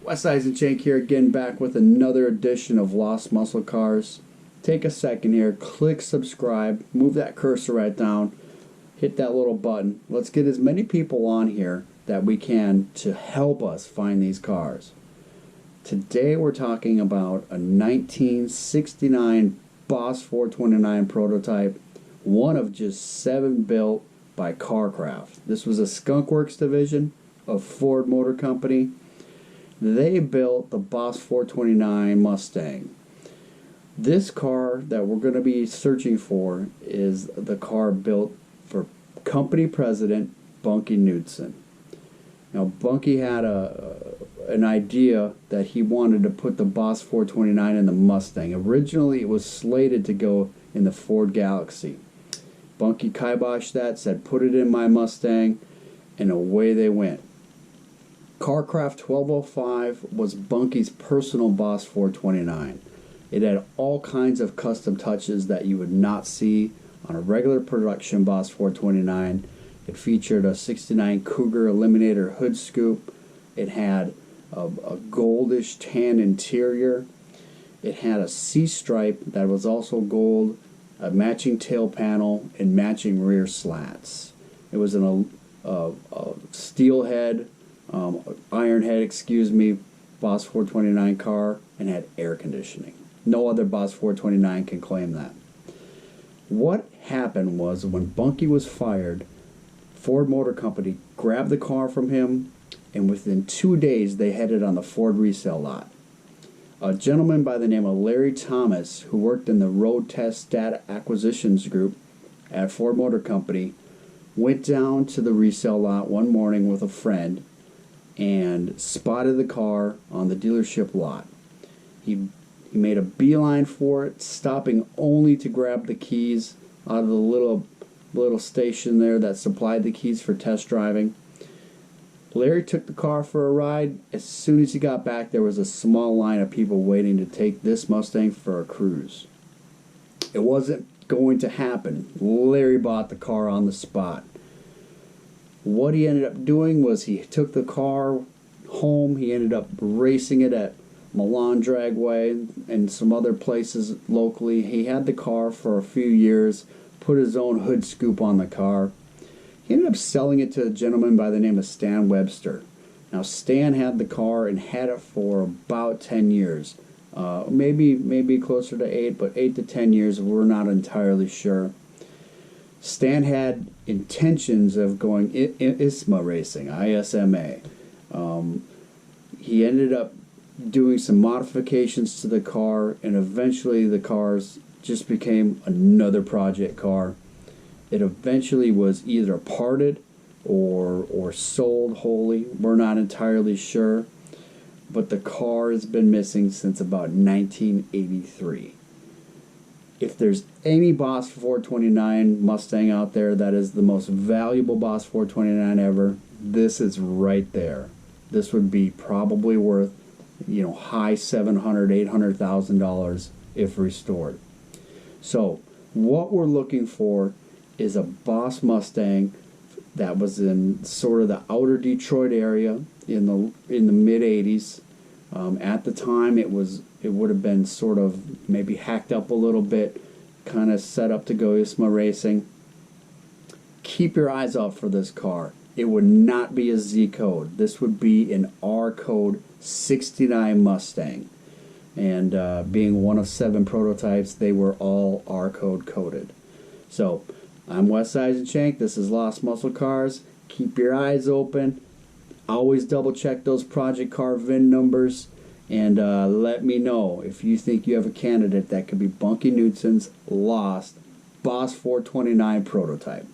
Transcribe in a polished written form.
West Eisenchank here again, back with another edition of Lost Muscle Cars. Take a second here, click subscribe, move that cursor right down, hit that little button. Let's get as many people on here that we can to help us find these cars. Today we're talking about a 1969 Boss 429 prototype, one of just 7 built by Carcraft. This was a Skunk Works division of Ford Motor Company. They built the Boss 429 Mustang. This car that we're going to be searching for is the car built for company president Bunkie Knudsen. Now, Bunkie had an idea that he wanted to put the Boss 429 in the Mustang. Originally, it was slated to go in the Ford Galaxy. Bunkie kiboshed that, said, "Put it in my Mustang," and away they went. Carcraft 1205 was Bunkie's personal Boss 429. It had all kinds of custom touches that you would not see on a regular production Boss 429. It featured a 69 Cougar Eliminator hood scoop. It had a goldish tan interior. It had a C-stripe that was also gold, a matching tail panel, and matching rear slats. It was a steel head, iron head, Boss 429 car, and had air conditioning. No other Boss 429 can claim that. What happened was, when Bunkie was fired, Ford Motor Company grabbed the car from him, and within 2 days they had it on the Ford resale lot. A gentleman by the name of Larry Thomas, who worked in the Road Test Data Acquisitions Group at Ford Motor Company, went down to the resale lot one morning with a friend and spotted the car on the dealership lot. He made a beeline for it, stopping only to grab the keys out of the little station there that supplied the keys for test driving. Larry took the car for a ride. As soon as he got back, there was a small line of people waiting to take this Mustang for a cruise. It wasn't going to happen. Larry bought the car on the spot. What he ended up doing was he took the car home. He ended up racing it at Milan Dragway and some other places locally. He had the car for a few years, put his own hood scoop on the car. He ended up selling it to a gentleman by the name of Stan Webster. Now, Stan had the car and had it for about 10 years. Maybe closer to 8, but 8 to 10 years, we're not entirely sure. Stan had intentions of going ISMA racing, ISMA. He ended up doing some modifications to the car, and eventually the cars just became another project car. It eventually was either parted or sold wholly. We're not entirely sure, but the car has been missing since about 1983. If there's any Boss 429 Mustang out there that is the most valuable Boss 429 ever, this is right there. This would be probably worth, high $700,000, $800,000 if restored. So what we're looking for is a Boss Mustang that was in sort of the outer Detroit area in the mid 80s. At the time, it would have been sort of maybe hacked up a little bit, kind of set up to go ISMA racing. Keep your eyes out for this car. It would not be a Z code. This would be an R code 69 Mustang. And being one of 7 prototypes, they were all R code coded. So, I'm West Eisenchank. This is Lost Muscle Cars. Keep your eyes open. Always double check those project car VIN numbers, and let me know if you think you have a candidate that could be Bunkie Knudsen's lost Boss 429 prototype.